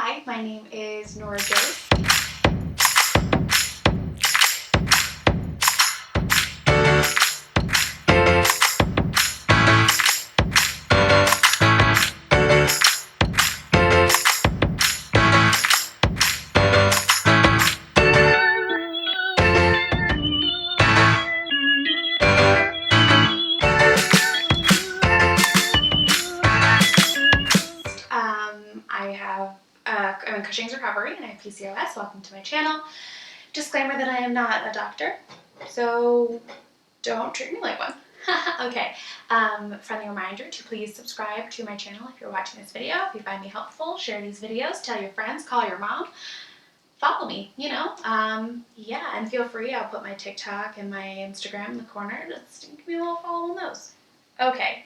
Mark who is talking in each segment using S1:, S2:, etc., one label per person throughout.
S1: Hi, my name is Noura. I'm in Cushing's recovery and I have PCOS. Welcome to my channel. Disclaimer that I am not a doctor, so don't treat me like one. Okay, friendly reminder to please subscribe to my channel if you're watching this video. If you find me helpful, share these videos, tell your friends, call your mom, follow me, you know. Yeah, and feel free, I'll put my TikTok and my Instagram in the corner. Just give me a little follow on those. Okay,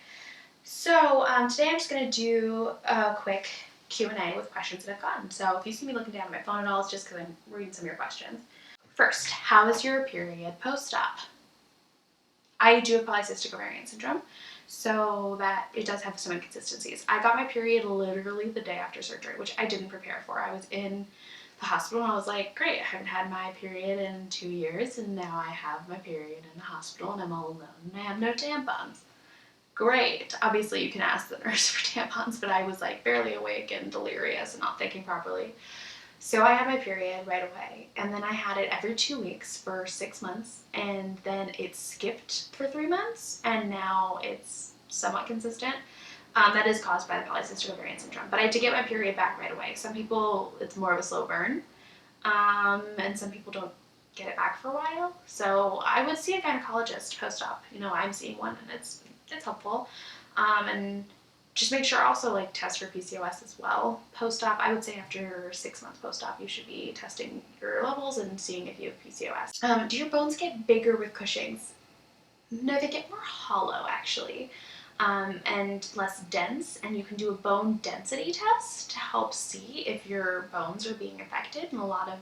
S1: so today I'm just going to do a quick Q&A with questions that I've gotten. So if you see me looking down at my phone at all, it's just because I'm reading some of your questions. First, how is your period post-op? I do have polycystic ovarian syndrome, so that it does have some inconsistencies. I got my period literally the day after surgery, which I didn't prepare for. I was in the hospital and I was like, great, I haven't had my period in 2 years and now I have my period in the hospital and I'm all alone and I have no tampons. Great. Obviously you can ask the nurse for tampons, but I was like barely awake and delirious and not thinking properly. So I had my period right away, and then I had it every 2 weeks for 6 months, and then it skipped for 3 months, and now it's somewhat consistent. That is caused by the polycystic ovarian syndrome, but I did get my period back right away. Some people, it's more of a slow burn, and some people don't get it back for a while. So I would see a gynecologist post-op. You know, I'm seeing one, and it's helpful. And just make sure also like test for PCOS as well. Post-op, I would say after 6 months post-op, you should be testing your levels and seeing if you have PCOS. Do your bones get bigger with Cushing's? No, they get more hollow actually, and less dense, and you can do a bone density test to help see if your bones are being affected, and a lot of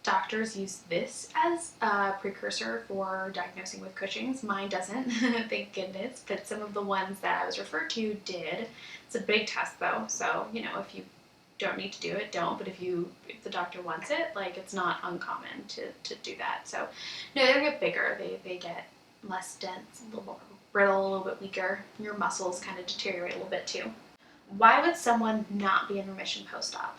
S1: doctors use this as a precursor for diagnosing with Cushing's. Mine doesn't, thank goodness, but some of the ones that I was referred to did. It's a big test though, so you know, if you don't need to do it, don't, but if the doctor wants it, like, it's not uncommon to do that. So no, they get bigger, they get less dense, a little more brittle, a little bit weaker. Your muscles kind of deteriorate a little bit too. Why would someone not be in remission post-op?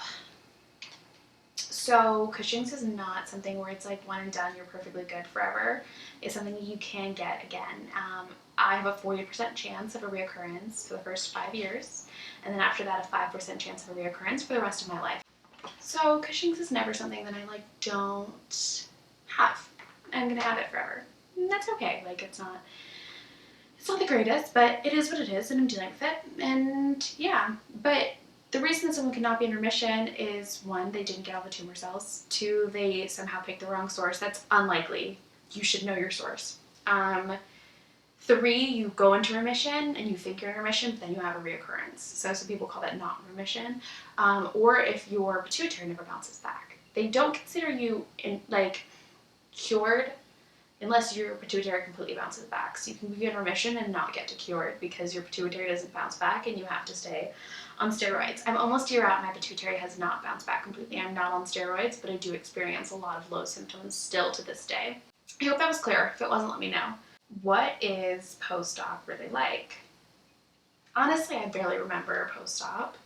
S1: So Cushing's is not something where it's like one and done, you're perfectly good forever. It's something you can get again. I have a 40% chance of a reoccurrence for the first 5 years, and then after that a 5% chance of a reoccurrence for the rest of my life. So Cushing's is never something that I like don't have. I'm gonna have it forever. And that's okay. Like, it's not the greatest, but it is what it is, and I'm dealing with it. And yeah, but the reason that someone cannot be in remission is, 1, they didn't get all the tumor cells. 2, they somehow picked the wrong source. That's unlikely. You should know your source. 3, you go into remission and you think you're in remission, but then you have a reoccurrence. So some people call that not remission. Or if your pituitary never bounces back. They don't consider you cured unless your pituitary completely bounces back. So you can be in remission and not get to cured because your pituitary doesn't bounce back and you have to stay on steroids. I'm almost a year out and my pituitary has not bounced back completely. I'm not on steroids, but I do experience a lot of low symptoms still to this day. I hope that was clear. If it wasn't, let me know. What is post-op really like? Honestly, I barely remember post-op,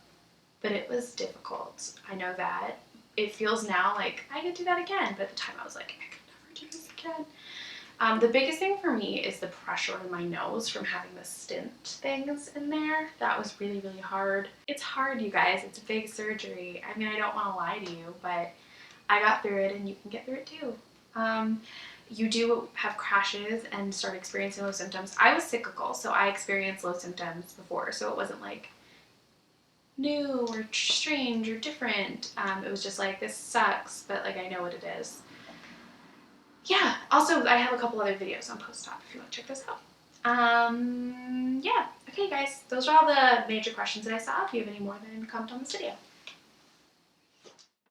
S1: but it was difficult. I know that. It feels now like I could do that again, but at the time I was like, I could never do this again. The biggest thing for me is the pressure in my nose from having the stint things in there. That was really, really hard. It's hard, you guys. It's a big surgery. I mean, I don't want to lie to you, but I got through it and you can get through it too. You do have crashes and start experiencing low symptoms. I was cyclical, so I experienced low symptoms before, so it wasn't like new or strange or different. It was just like, this sucks, but like I know what it is. Yeah, also I have a couple other videos on post-op if you want to check those out. Yeah, okay guys, those are all the major questions that I saw. If you have any more, then comment on this video.